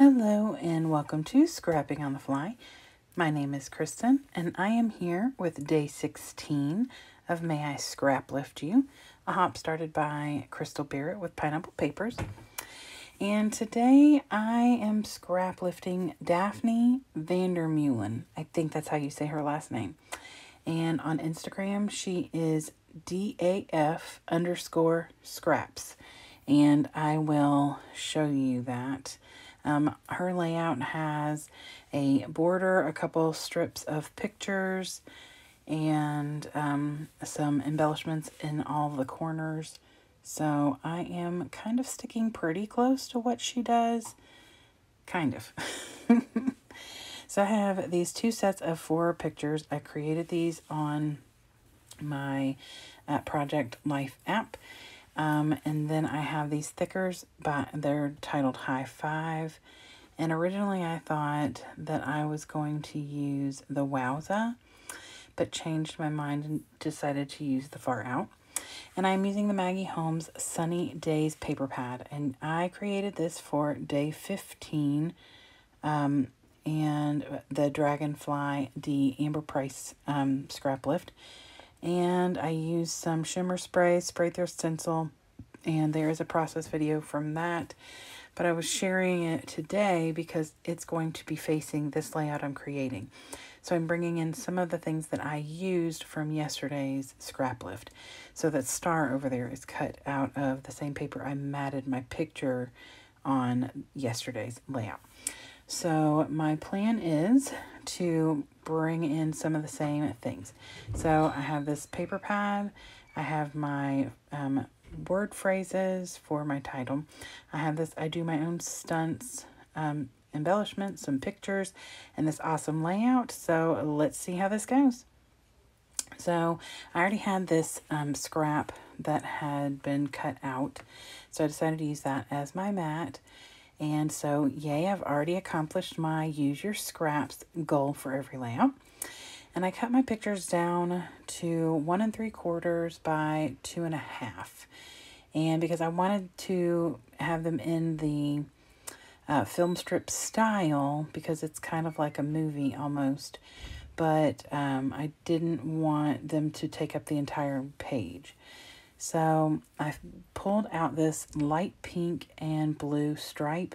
Hello and welcome to Scrapping on the Fly. My name is Kristen and I am here with day 16 of May I Scraplift You, a hop started by Crystal Barrett with Pineapple Papers. And today I am scraplifting Daphne Vandermeulen. I think that's how you say her last name. And on Instagram she is DAF_scraps. And I will show you that. Her layout has a border, a couple strips of pictures, and some embellishments in all the corners. So I am kind of sticking pretty close to what she does. Kind of. So I have these two sets of 4 pictures. I created these on my Project Life app. And then I have these thickers, but they're titled High Five. And originally I thought that I was going to use the Wowza, but changed my mind and decided to use the Far Out. And I'm using the Maggie Holmes Sunny Days paper pad. And I created this for day 15. And the Dragonfly D Amber Price scrap lift. And I used some shimmer spray, sprayed their stencil, and there is a process video from that. But I was sharing it today because it's going to be facing this layout I'm creating. So I'm bringing in some of the things that I used from yesterday's scrap lift. So that star over there is cut out of the same paper I matted my picture on yesterday's layout. So my plan is to bring in some of the same things. So I have this paper pad. I have my word phrases for my title. I have this I do my own stunts, embellishments, some pictures, and this awesome layout. So let's see how this goes. So I already had this scrap that had been cut out. So I decided to use that as my mat. And so, yay, I've already accomplished my use your scraps goal for every layout. And I cut my pictures down to 1 3/4 by 2 1/2. And because I wanted to have them in the film strip style, because it's kind of like a movie almost. But I didn't want them to take up the entire page. So I pulled out this light pink and blue stripe,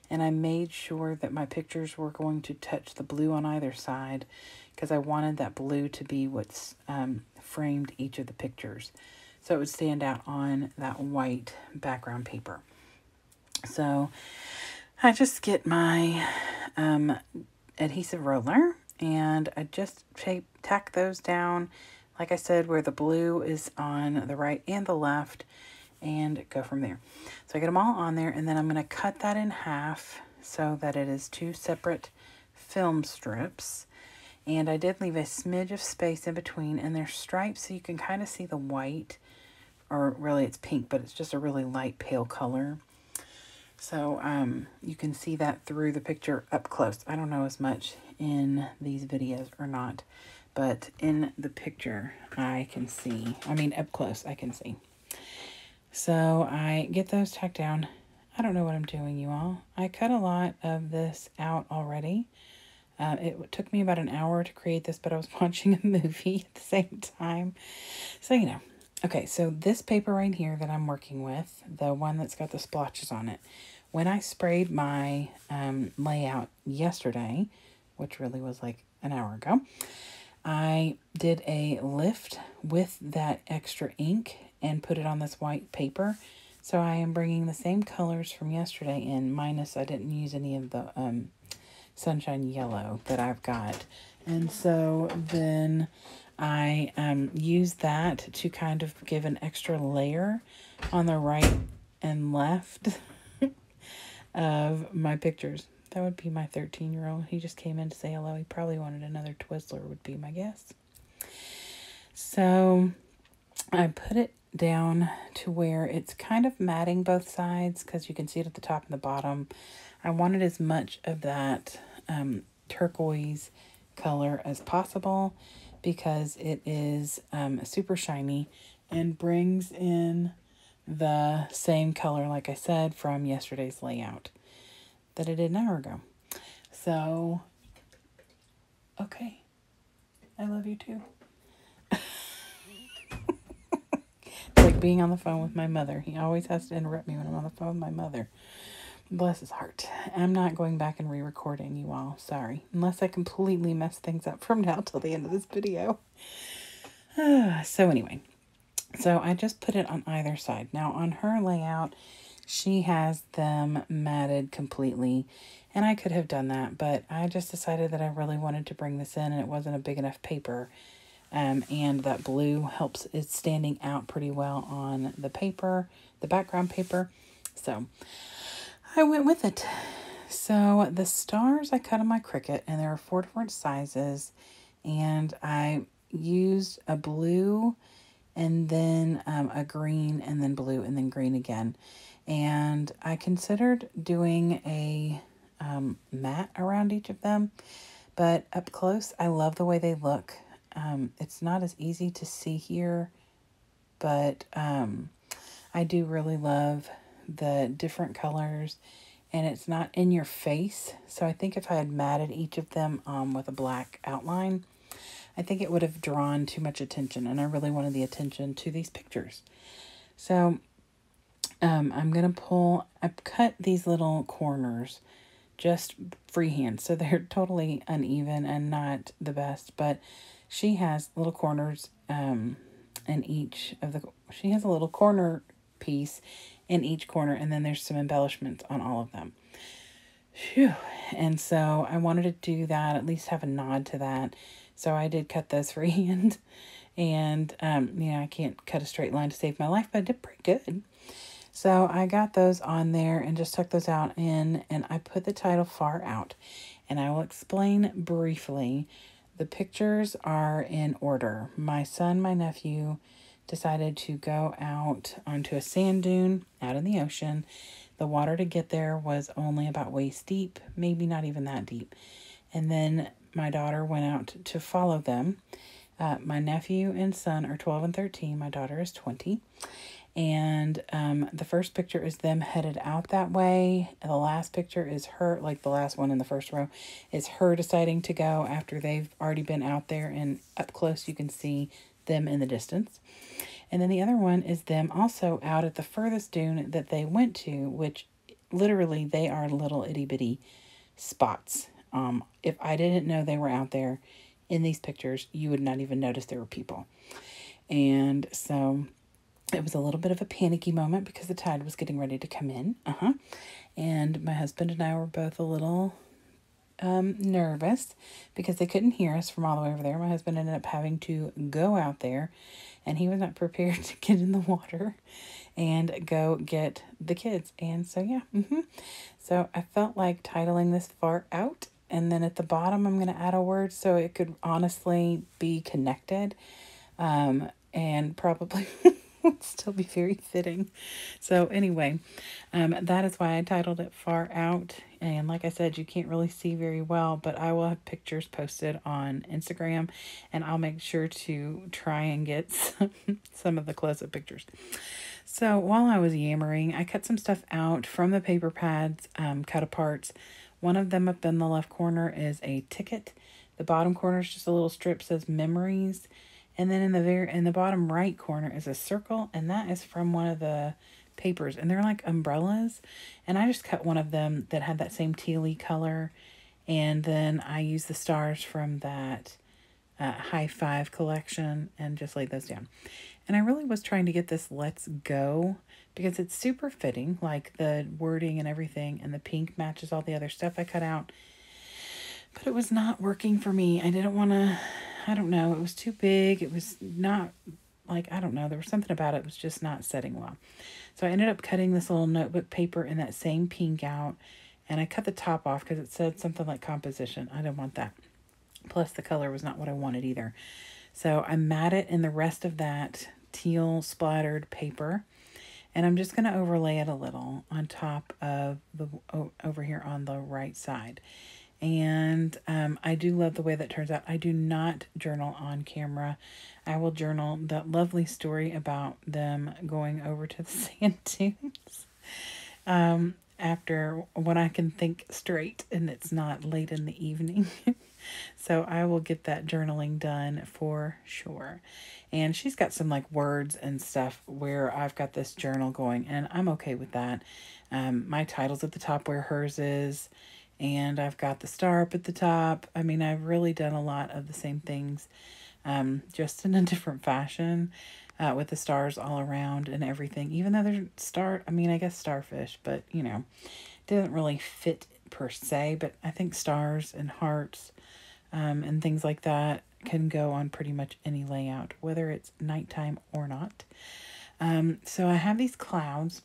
and I made sure that my pictures were going to touch the blue on either side because I wanted that blue to be what's framed each of the pictures. So it would stand out on that white background paper. So I just get my adhesive roller and I just tack those down, like I said, where the blue is on the right and the left, and go from there. So I get them all on there, and then I'm going to cut that in half so that it is 2 separate film strips. And I did leave a smidge of space in between, and they're stripes so you can kind of see the white, or really it's pink, but it's just a really light pale color. So you can see that through the picture up close. I don't know as much in these videos or not. But in the picture, I can see, up close, I can see. So I get those tacked down. I don't know what I'm doing, you all. I cut a lot of this out already. It took me about an hour to create this, but I was watching a movie at the same time. So, you know. Okay, so this paper right here that I'm working with, the one that's got the splotches on it, when I sprayed my layout yesterday, which really was like an hour ago, I did a lift with that extra ink and put it on this white paper. So I am bringing the same colors from yesterday in, minus I didn't use any of the sunshine yellow that I've got. And so then I used that to kind of give an extra layer on the right and left of my pictures. That would be my 13-year-old. He just came in to say hello. He probably wanted another Twizzler, would be my guess. So I put it down to where it's kind of matting both sides because you can see it at the top and the bottom. I wanted as much of that turquoise color as possible because it is super shiny and brings in the same color, like I said, from yesterday's layout. that I did an hour ago. So, okay. I love you too. It's like being on the phone with my mother. He always has to interrupt me when I'm on the phone with my mother. Bless his heart. I'm not going back and re-recording, you all. Sorry. Unless I completely mess things up from now till the end of this video. So anyway. So I just put it on either side. Now on her layout, she has them matted completely. And I could have done that, but I just decided that I really wanted to bring this in and it wasn't a big enough paper. And that blue helps it standing out pretty well on the paper, the background paper. So I went with it. So the stars I cut on my Cricut, and there are 4 different sizes. And I used a blue and then a green and then blue and then green again. And I considered doing a mat around each of them. But up close, I love the way they look. It's not as easy to see here, but I do really love the different colors, and it's not in your face. So I think if I had matted each of them with a black outline, I think it would have drawn too much attention, and I really wanted the attention to these pictures. So I'm going to I've cut these little corners just freehand, so they're totally uneven and not the best, but she has little corners in each of she has a little corner piece in each corner, and then there's some embellishments on all of them. Phew. And so I wanted to do that, at least have a nod to that. So I did cut those freehand, and I can't cut a straight line to save my life, but I did pretty good. So I got those on there and just tucked those out in, and I put the title Far Out. And I will explain briefly. The pictures are in order. My son, my nephew, decided to go out onto a sand dune out in the ocean. The water to get there was only about waist deep, maybe not even that deep. And then my daughter went out to follow them. My nephew and son are 12 and 13. My daughter is 20. And the first picture is them headed out that way. And the last picture is her, like the last one in the first row, is her deciding to go after they've already been out there. And up close you can see them in the distance. And then the other one is them also out at the furthest dune that they went to, which literally they are little itty bitty spots. If I didn't know they were out there in these pictures, you would not even notice there were people. And so it was a little bit of a panicky moment because the tide was getting ready to come in. And my husband and I were both a little nervous because they couldn't hear us from all the way over there. My husband ended up having to go out there, and he was not prepared to get in the water and go get the kids. And so, yeah. So I felt like titling this Far Out. And then at the bottom, I'm going to add a word so it could honestly be connected. And probably would still be very fitting. So anyway, that is why I titled it Far Out. And like I said, you can't really see very well, but I will have pictures posted on Instagram, and I'll make sure to try and get some of the close-up pictures. So while I was yammering, I cut some stuff out from the paper pads, cut aparts. One of them up in the left corner is a ticket. The bottom corner is just a little strip that says memories. And then in the bottom right corner is a circle, and that is from one of the papers, and they're like umbrellas. And I just cut one of them that had that same tealy color, and then I used the stars from that High Five collection and just laid those down. And I really was trying to get this Let's Go because it's super fitting, like the wording and everything, and the pink matches all the other stuff I cut out. But it was not working for me. I didn't want to, I don't know, it was too big. It was not, like, I don't know, there was something about it. It was just not setting well. So I ended up cutting this little notebook paper in that same pink out, and I cut the top off because it said something like composition. I didn't want that. Plus the color was not what I wanted either. So I matted in the rest of that teal splattered paper, and I'm just going to overlay it a little on top of the, over here on the right side. And I do love the way that turns out. I do not journal on camera. I will journal that lovely story about them going over to the sand dunes. after when I can think straight and it's not late in the evening. So I will get that journaling done for sure. And she's got some like words and stuff where I've got this journal going, and I'm okay with that. My title's at the top where hers is, and I've got the star up at the top. I mean, I've really done a lot of the same things, just in a different fashion, with the stars all around and everything. Even though they're I guess starfish, but didn't really fit per se. But I think stars and hearts, and things like that can go on pretty much any layout, whether it's nighttime or not. So I have these clouds,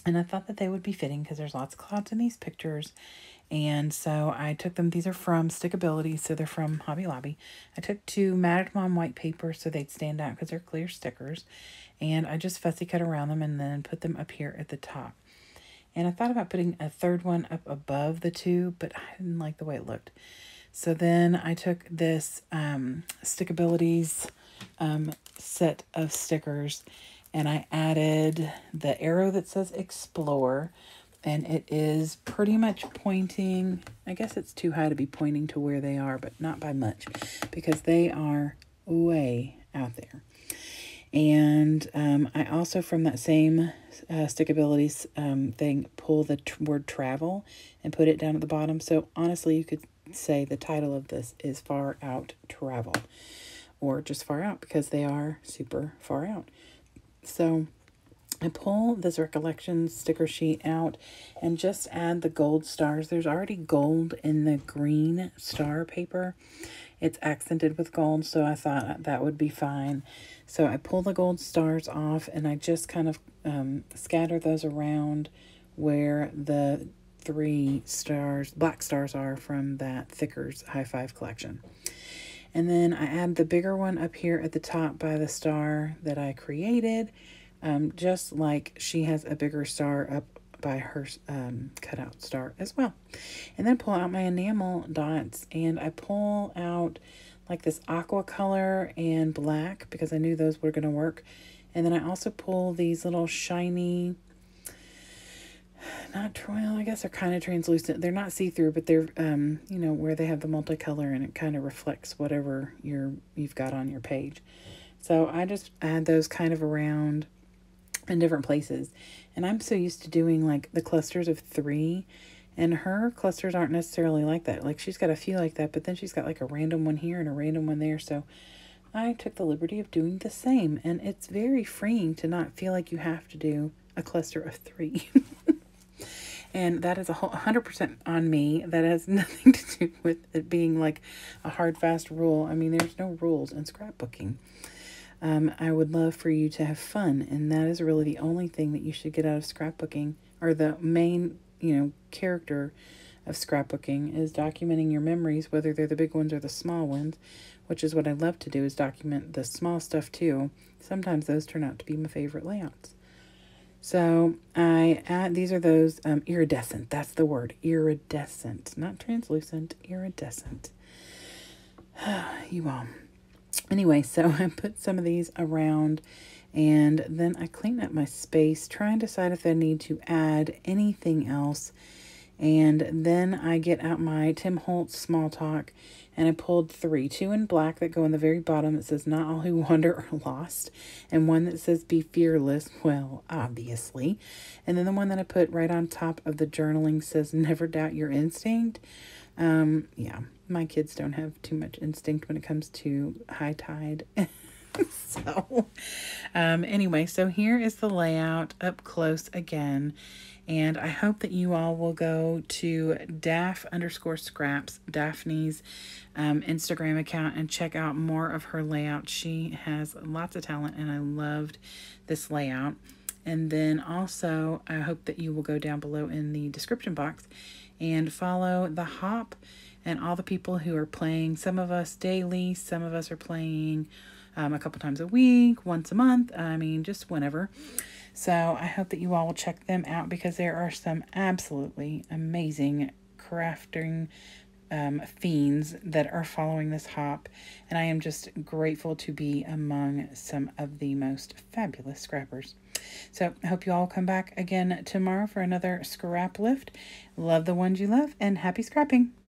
and I thought that they would be fitting because there's lots of clouds in these pictures. And so I took them. These are from Stickability, so they're from Hobby Lobby. I took 2, matted them on white paper so they'd stand out because they're clear stickers. And I just fussy cut around them and then put them up here at the top. And I thought about putting a third one up above the 2, but I didn't like the way it looked. So then I took this Stickabilities set of stickers, and I added the arrow that says Explore. And it is pretty much pointing, I guess it's too high to be pointing to where they are, but not by much, because they are way out there. And I also, from that same Stickabilities thing, pull the word travel and put it down at the bottom. So honestly, you could say the title of this is Far Out Travel, or just Far Out, because they are super far out. So I pull this recollection sticker sheet out and just add the gold stars. There's already gold in the green star paper. It's accented with gold, so I thought that would be fine. So I pull the gold stars off, and I just kind of scatter those around where the 3 stars, black stars, are from that Thickers High Five collection. And then I add the bigger one up here at the top by the star that I created. Just like she has a bigger star up by her cutout star as well. And then pull out my enamel dots, and I pull out like this aqua color and black because I knew those were going to work. And then I also pull these little shiny, well, I guess they're kind of translucent. They're not see-through, but they're, where they have the multicolor and it kind of reflects whatever you've got on your page. So I just add those kind of around in different places. And I'm so used to doing like the clusters of 3, and her clusters aren't necessarily like that. Like she's got a few like that, but then she's got like a random one here and a random one there. So I took the liberty of doing the same, and it's very freeing to not feel like you have to do a cluster of 3. And that is 100% on me. That has nothing to do with it being like a hard, fast rule. I mean, there's no rules in scrapbooking. I would love for you to have fun, and that is really the only thing that you should get out of scrapbooking, or the main, character of scrapbooking is documenting your memories, whether they're the big ones or the small ones, which is what I love to do, is document the small stuff too. Sometimes those turn out to be my favorite layouts. So I add, these are those iridescent, that's the word, iridescent, not translucent, iridescent. You all. Anyway, so I put some of these around, and then I clean up my space, try and decide if I need to add anything else. And then I get out my Tim Holtz Small Talk, and I pulled 3. 2 in black that go in the very bottom. It says, "Not all who wander are lost." And one that says, "Be fearless." Well, obviously. And then the one that I put right on top of the journaling says, "Never doubt your instinct." Yeah, my kids don't have too much instinct when it comes to high tide. So, anyway, so here is the layout up close again. And I hope that you all will go to Daff_Scraps, Daphne's Instagram account, and check out more of her layout. She has lots of talent, and I loved this layout. And then also, I hope that you will go down below in the description box and follow the Hop and all the people who are playing. Some of us daily, some of us are playing a couple times a week, once a month. I mean, just whenever. So I hope that you all will check them out, because there are some absolutely amazing crafting fiends that are following this Hop, and I am just grateful to be among some of the most fabulous scrappers. So I hope you all come back again tomorrow for another scrap lift. Love the ones you love, and happy scrapping.